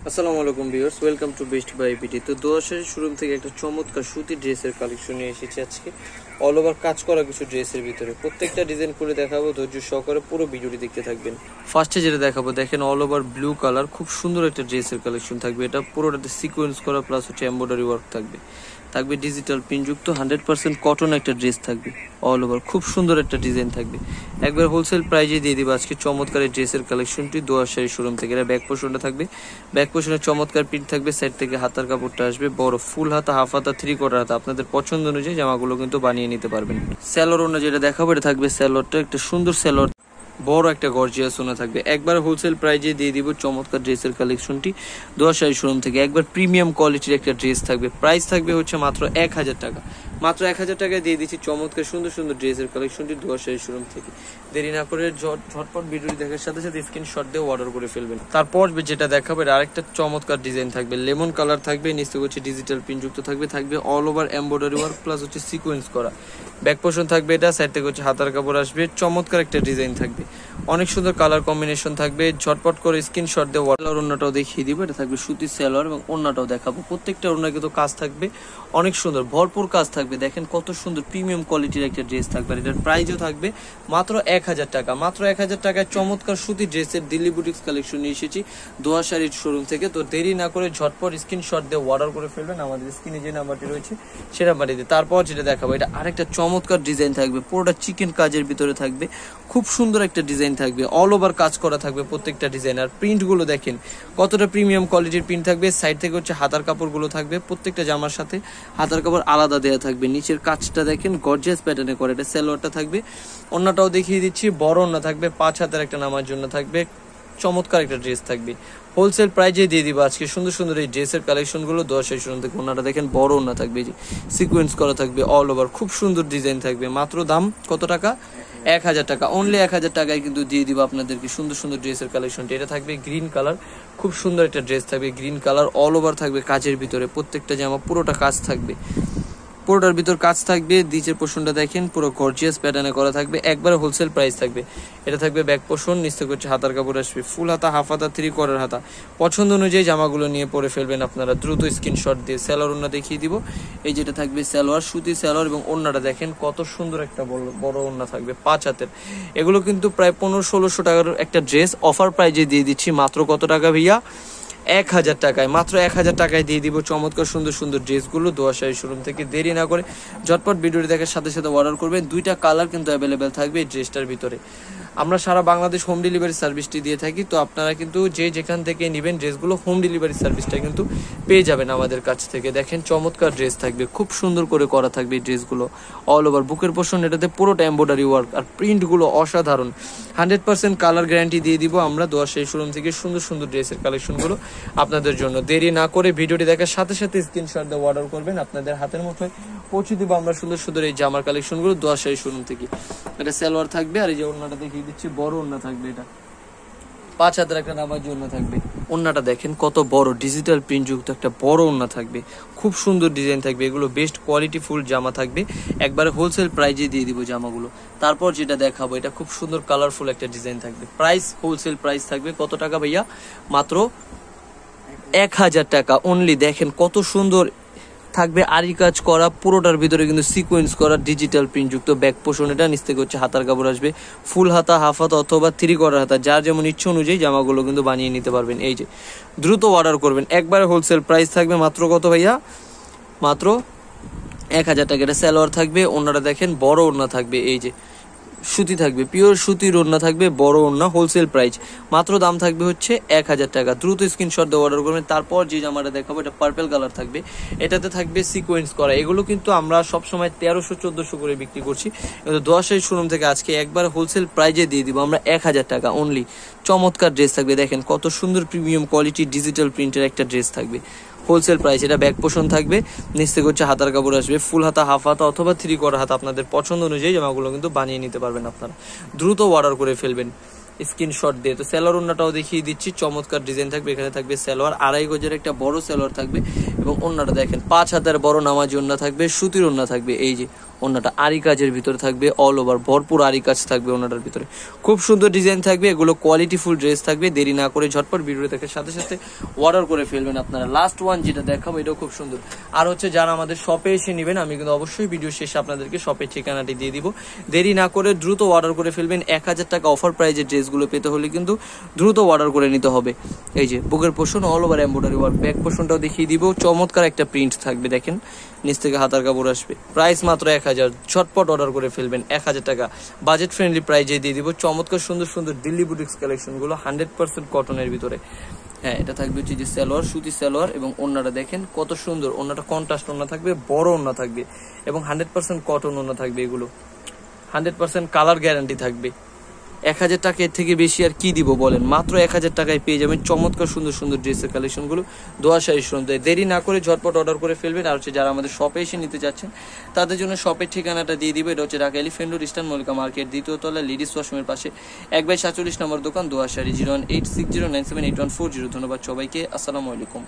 আসসালামু আলাইকুম viewers, welcome to best by BT. তো দোয়াশের শোরুম থেকে একটা চমৎকার সুতির ড্রেসের কালেকশন নিয়ে এসেছি আজকে। অল ওভার কাজ করা কিছু ড্রেসের ভিতরে প্রত্যেকটা ডিজাইন করে দেখাবো, ধৈর্য সহকারে পুরো ভিডিওটি দেখতে থাকবেন। ফার্স্টে যেটা দেখাবো দেখেন, অল ওভার ব্লু কালার, খুব সুন্দর একটা ড্রেসের কালেকশন থাকবে। এটা পুরোটাতে সিকোয়েন্স করা প্লাস হচ্ছে এমব্রয়ডারি ওয়ার্ক থাকবে। থাকবে ডিজিটাল প্রিন্টযুক্ত 100% কটন একটা ড্রেস থাকবে। অল ওভার খুব সুন্দর একটা ডিজাইন থাকবে। একবার হোলসেল প্রাইজে দিয়ে দিবে আজকে চমৎকার এই ড্রেসের কালেকশনটি দোয়াশাড়ি শোরুম থেকে। এটা ব্যাক পোর্শনটা থাকবে, ব্যাক পোর্শনে চমৎকার প্রিন্ট থাকবে। সাইড থেকে হাতার কাপড়টা আসবে বড়, ফুল হাতা, হাফ হাতা, 3/4 হাতা। আপনাদের পছন্দ অনুযায়ী জামাগুলো কিন্তু বানিয়ে নিতে পারবেন। স্যালোর ওনা যেটা দেখাবো এটা থাকবে স্যালোরটা একটা সুন্দর স্যালোর, বড় একটা গর্জিয়াস ওনা থাকবে। একবার হোলসেল প্রাইজে দিয়ে দিব চমৎকার ড্রেসের কালেকশনটি দোয়াশাড়ি শোরুম থেকে। একবার প্রিমিয়াম কোয়ালিটির একটা ড্রেস থাকবে। প্রাইস থাকবে হচ্ছে মাত্র 1000 টাকা। মাত্র 1000 টাকায় দিয়ে দিচ্ছি চমৎকার সুন্দর সুন্দর ড্রেসের কালেকশনটি দোয়াশাড়ি শোরুম থেকে। দেরি না করে ঝটপট ভিডিওটি দেখার সাথে সাথে স্ক্রিনশট দিয়ে অর্ডার করে ফেলবেন। তারপর যেটা দেখাবো এটা আরেকটা চমৎকার ডিজাইন থাকবে, লেমন কালার থাকবে, নিচে হচ্ছে ডিজিটাল প্রিন্টযুক্ত থাকবে। থাকবে all over embroidery work plus হচ্ছে সিকোয়েন্স করা। ব্যাক পোর্শন থাকবে, এটা সাইড থেকে হচ্ছে হাতার কাপড় আসবে। চমৎকার একটা ডিজাইন থাকবে, অনেক সুন্দর কালার কম্বিনেশন থাকবে। ঝটপট করে স্ক্রিনশট দিয়ে ওয়াটার ওড়নাটাও দেখিয়ে দিব। এটা থাকবে সুতির সালোয়ার এবং ওড়নাটাও দেখাবো। প্রত্যেকটা ওড়না কিন্তু কাজ থাকবে অনেক সুন্দর, ভরপুর কাজ থাকবে। দেখেন কত সুন্দর প্রিমিয়াম কোয়ালিটির একটা ড্রেস থাকবে। এটার প্রাইসও থাকবে মাত্র 1000 টাকা। মাত্র 1000 টাকায় চমৎকার সুতির ড্রেসের দিল্লি বুটিক্স কালেকশন নিয়ে এসেছি দোয়াশাড়ির শোরুম থেকে। তো দেরি না করে ঝটপট স্ক্রিনশট দিয়ে অর্ডার করে ফেলবেন আমাদের স্ক্রিনে যে নাম্বারটি রয়েছে সে নাম্বারটিতে। তারপর যেটা দেখাবো এটা আরেকটা চমৎকার ডিজাইন থাকবে, পুরোটা চিকেন কাজের ভিতরে থাকবে। খুব সুন্দর একটা ডিজাইন থাকবে, অল ওভার কাজ করা থাকবে প্রত্যেকটা ডিজাইন। আর প্রিন্টগুলো দেখেন কতটা প্রিমিয়াম কোয়ালিটির প্রিন্ট থাকবে। সাইড থেকে হচ্ছে হাতার কাপড়গুলো থাকবে, প্রত্যেকটা জামার সাথে হাতার কাপড় আলাদা দেওয়া থাকবে। নিচের কাজটা দেখেন গর্জিয়াস প্যাটার্নে করে। এটা সালোয়ারটা থাকবে, ওন্নাটাও দেখিয়ে দিচ্ছি, বড় ওন্না থাকবে, 5 হাতের একটা নামার জন্য থাকবে। চমৎকার একটা ড্রেস থাকবে। হোলসেল প্রাইজে দিয়ে দিব আজকে সুন্দর সুন্দর এই ড্রেসের কালেকশনগুলো দোয়াশাড়ি শোরুম থেকে। ওনাটা দেখেন বড় ওন্না থাকবে, যে সিকোয়েন্স করা থাকবে, অল ওভার খুব সুন্দর ডিজাইন থাকবে। মাত্র দাম কত টাকা? 1000 টাকা। অনলি 1000 টাকায় কিন্তু দিয়ে দিব আপনাদেরকে সুন্দর সুন্দর ড্রেসের কালেকশনটি। এটা থাকবে গ্রিন কালার, খুব সুন্দর একটা ড্রেস থাকবে গ্রিন কালার। অল ওভার থাকবে কাজের ভিতরে, প্রত্যেকটা জামা পুরোটা কাজ থাকবে, পুরোটার ভিতর কাজ থাকবে। নিচের পোর্শনটা দেখেন পুরো গর্জিয়াস প্যাটার্নে করা থাকবে। একবার হোলসেল প্রাইস থাকবে। এটা থাকবে ব্যাক পোর্শন, নিচ থেকে হচ্ছে হাতার কাপড় আসবে, ফুল হাতা, হাফ হাতা, 3/4 হাতা। পছন্দ অনুযায়ী জামাগুলো নিয়ে পরে ফেলবেন আপনারা দ্রুত স্ক্রিনশট দিয়ে। সালোয়ার ওড়না দেখিয়ে দিব, এই যেটা থাকবে সালোয়ার, সুতি সালোয়ার এবং ওড়নাটা দেখেন কত সুন্দর একটা বড় ওড়না থাকবে 5 হাতের। এগুলো কিন্তু প্রায় 1500-1600 টাকার একটা ড্রেস। অফার প্রাইজে দিয়ে দিচ্ছি মাত্র কত টাকা ভাইয়া? 1000 টাকায়। মাত্র 1000 টাকায় দিয়ে দিব চমৎকার সুন্দর সুন্দর ড্রেসগুলো দোয়াশাড়ি শোরুম থেকে। দেরি না করে ঝটপট ভিডিওটি দেখার সাথে সাথে অর্ডার করবেন। 2টা কালার কিন্তু অ্যাভেলেবেল থাকবে এই ড্রেসটার ভিতরে। আমরা সারা বাংলাদেশ হোম ডেলিভারি সার্ভিসটি দিয়ে থাকি। তো আপনারা কিন্তু যে যেখান থেকে নেবেন ড্রেসগুলো হোম ডেলিভারি সার্ভিসটা কিন্তু পেয়ে যাবেন আমাদের কাছ থেকে। দেখেন চমৎকার ড্রেস থাকবে, খুব সুন্দর করে করা থাকবে এই ড্রেসগুলো। অল ওভার বুকের পোর্শন এটাতে পুরোটা এমব্রয়ডারি ওয়ার্ক, আর প্রিন্টগুলো অসাধারণ। 100% কালার গ্যারান্টি দিয়ে দিব আমরা দোয়াশাড়ি শোরুম থেকে সুন্দর সুন্দর ড্রেসের কালেকশনগুলো আপনাদের জন্য। দেরি না করে ভিডিওটি দেখার সাথে সাথে স্ক্রিনশট দিয়ে অর্ডার করবেন। আপনাদের হাতের মুঠোয় পৌঁছে দিব আমরা সুন্দর সুন্দর এই জামার কালেকশনগুলো দোয়াশাড়ি শোরুম থেকে। এটা সালোয়ার থাকবে, আর এই যে ওড়নাটা দেখিয়ে দিচ্ছি, বড় ওড়না থাকবে। এটা 5 হাতের একটা নামার জন্য থাকবে। ওড়নাটা দেখেন কত বড়, ডিজিটাল প্রিন্টযুক্ত একটা বড় ওড়না থাকবে। খুব সুন্দর ডিজাইন থাকবে। এগুলো বেস্ট কোয়ালিটি ফুল জামা থাকবে। একবারে হোলসেল প্রাইজে দিয়ে দিব জামাগুলো। তারপর যেটা দেখাবো এটা খুব সুন্দর কালারফুল একটা ডিজাইন থাকবে। প্রাইস হোলসেল প্রাইস থাকবে কত টাকা ভাইয়া? মাত্র 1000 টাকা অনলি। দেখেন কত সুন্দর থাকবে, আরি কাজ করা, পুরোটার ভিতরে কিন্তু সিকোয়েন্স করা, ডিজিটাল প্রিন্টযুক্ত। ব্যাক পোর্শন এটা, নিচ থেকে হচ্ছে হাতার কাপড় আসবে, ফুল হাতা, হাফ হাতা অথবা 3/4 হাতা, যার যেমন ইচ্ছে অনুযায়ী জামাগুলো কিন্তু বানিয়ে নিতে পারবেন। এই যে দ্রুত অর্ডার করবেন। একবারে হোলসেল প্রাইস থাকবে মাত্র কত ভাইয়া? মাত্র 1000 টাকা। এটা সালোয়ার থাকবে, ওড়নাটা দেখেন বড় ওড়না থাকবে, এই যে সুতি থাকবে, পিওর সুতির ওড়না থাকবে, বড় ওড়না। হোলসেল প্রাইস মাত্র দাম থাকবে হচ্ছে 1000 টাকা। দ্রুত স্ক্রিনশট দিয়ে অর্ডার করবেন। তারপর যে জামাটা দেখাবো এটা পার্পল কালার থাকবে, এটাতে থাকবে সিকোয়েন্স করা। এগুলো কিন্তু আমরা সবসময় 1300-1400 করে বিক্রি করছি, কিন্তু দোয়াশাড়ি শোরুম থেকে আজকে একবার হোলসেল প্রাইজে দিয়ে দিব আমরা 1000 টাকা অনলি। চমৎকার ড্রেস থাকবে, দেখেন কত সুন্দর প্রিমিয়াম কোয়ালিটি ডিজিটাল প্রিন্টের একটা ড্রেস থাকবে হোলসেল প্রাইস। এটা ব্যাক পোর্শন থাকবে, নিচ থেকে হচ্ছে হাতার কাপড় আসবে, ফুল হাতা, হাফ হাতা অথবা 3/4 হাতা। আপনাদের পছন্দ অনুযায়ী জামাগুলো কিন্তু বানিয়ে নিতে পারবেন আপনারা। দ্রুত অর্ডার করে ফেলবেন স্ক্রিনশট দিয়ে। তো সালোয়ার ওড়নাটাও দেখিয়ে দিচ্ছি, চমৎকার ডিজাইন থাকবে। এখানে থাকবে সালোয়ার, 2.5 গজের একটা বড় সালোয়ার থাকবে এবং ওড়নাটা দেখেন 5 হাতের বড় নামাজি ওড়না থাকবে, সুতির ওড়না থাকবে। এই যে ওনাটা আরি কাজের ভিতরে থাকবে, অল ওভার ভরপুর আরি কাজ থাকবে ওনাটার ভিতরে, খুব সুন্দর ডিজাইন থাকবে, এগুলো কোয়ালিটিফুল ড্রেস থাকবে। দেরি না করে ঝটপট ভিডিও দেখার সাথে সাথে অর্ডার করে ফেলবেন আপনারা। লাস্ট ওয়ান যেটা দেখাবো এটাও খুব সুন্দর। আর হচ্ছে যারা আমাদের শপে এসে নেবেন, আমি কিন্তু অবশ্যই ভিডিও শেষে আপনাদেরকে শপের ঠিকানাটি দিয়ে দিব। দেরি না করে দ্রুত অর্ডার করে ফেলবেন। 1000 টাকা অফার প্রাইজের ড্রেসগুলো পেতে হলে কিন্তু দ্রুত অর্ডার করে নিতে হবে। এই যে বুকের portion all over embroidery work, back পোর্শনটাও দেখিয়ে দিব, চমৎকার একটা প্রিন্ট থাকবে, দেখেন নিচ থেকে হাতার কাপড় আসবে। প্রাইস মাত্র 1000, ঝটপট অর্ডার করে ফেলবেন। 1000 টাকা বাজেট ফ্রেন্ডলি প্রাইজে দিয়ে দিব। চমৎকার সুন্দর সুন্দর দিল্লি বুটিক্স কালেকশনগুলো 100% কটনের ভিতরে। হ্যাঁ, এটা থাকবে হচ্ছে যে সালোয়ার, সুতি সালোয়ার, এবং ওন্নাটা দেখেন কত সুন্দর, ওন্নাটা কন্ট্রাস্ট ওন্না থাকবে, বড় ওন্না থাকবে, এবং 100% কটন ওন্না থাকবে। এগুলো 100% কালার গ্যারান্টি থাকবে। 1000 টাকা এর থেকে বেশি আর কি দিব বলেন? মাত্র 1000 টাকায় পেয়ে যাবেন চমৎকার সুন্দর সুন্দর ড্রেসের কালেকশনগুলো। দোয়া শাড়ি শুনতে দেরি না করে ঝটপট অর্ডার করে ফেলবেন। আর হচ্ছে যারা আমাদের শপে এসে নিতে যাচ্ছেন তাদের জন্য শপের ঠিকানাটা দিয়ে দিবে। এটা হচ্ছে Dhaka elephant road, eastern Mallika market, দ্বিতীয় তলা, লেডিস ওয়াশরুমের পাশে 1/47 নম্বর দোকান, দোয়া শাড়ি। 01860978140। ধন্যবাদ সবাইকে, আসসালামু আলাইকুম।